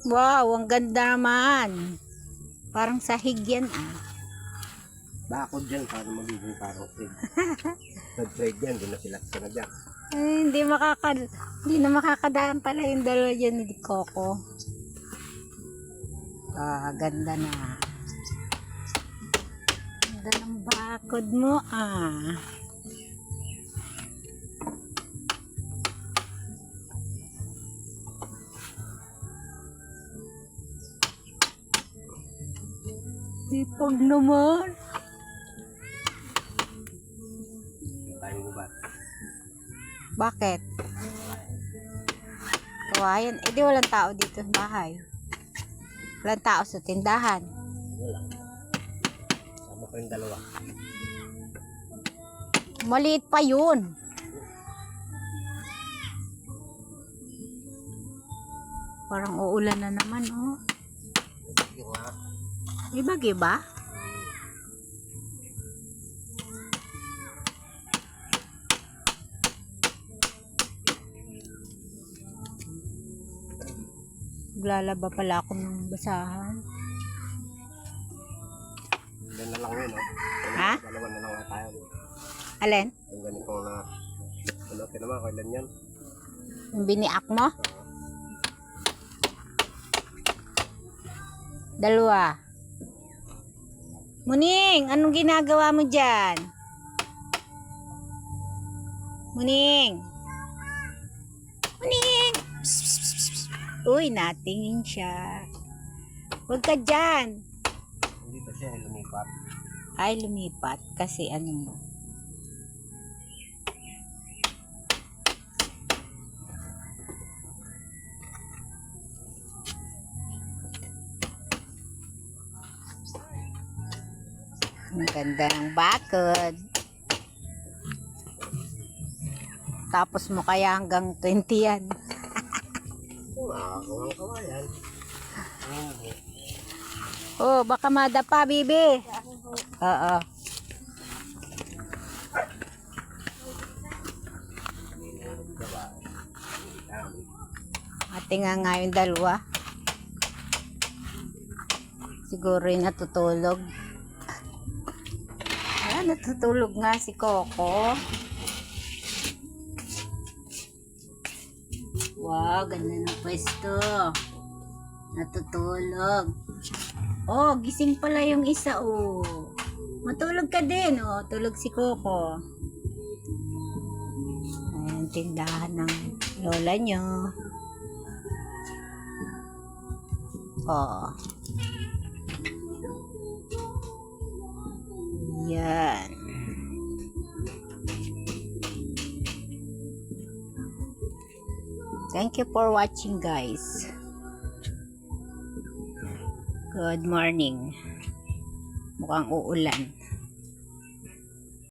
Wow, ang ganda naman. Parang sahig yan ah. Bakod dyan para magiging parang trade. Nag-trade yan, doon na sila dyan. Hindi na makakadaan pala yung dalawa dyan ni Coco. Ganda na. Ganda ng bakod mo ah. Sipag naman. Tayo mo ba? Bakit? Kawayan. Di walang tao dito sa bahay. Walang tao sa tindahan. Wala. Sama ko yung dalawa. Maliit pa yun. Parang uulan na naman oh. Yung nga. May bagyo ba? Maglalaba pala ako ng basahan. Yan na lang yun, no? Ha? Dalawa na lang nga tayo. Alin? Yung ganito na, ano, naman, kailan yan? Yung biniak mo? Dalawa. Muning, anong ginagawa mo dyan? Muning. Muning. Psst, psst, psst, psst. Uy, natingin siya. Huwag ka dyan. Dito siya, lumipat. Ay, lumipat. Kasi ano mo. Ang ganda ng bakod. Tapos mo kaya hanggang 20 yan. Nakakawang kawayan. Oh, baka madapa, bibi. Oo. Ate nga yung dalawa. Siguro yung natutulog. Natutulog nga si Coco. Wow, ganda ng pwesto. Natutulog. Oh, gising pala yung isa, oh. Matulog ka din, oh. Tulog si Coco. Ayan, tindahan ng lola nyo. Oh. Yan. Thank you for watching, guys. Good morning. Mukhang uulan.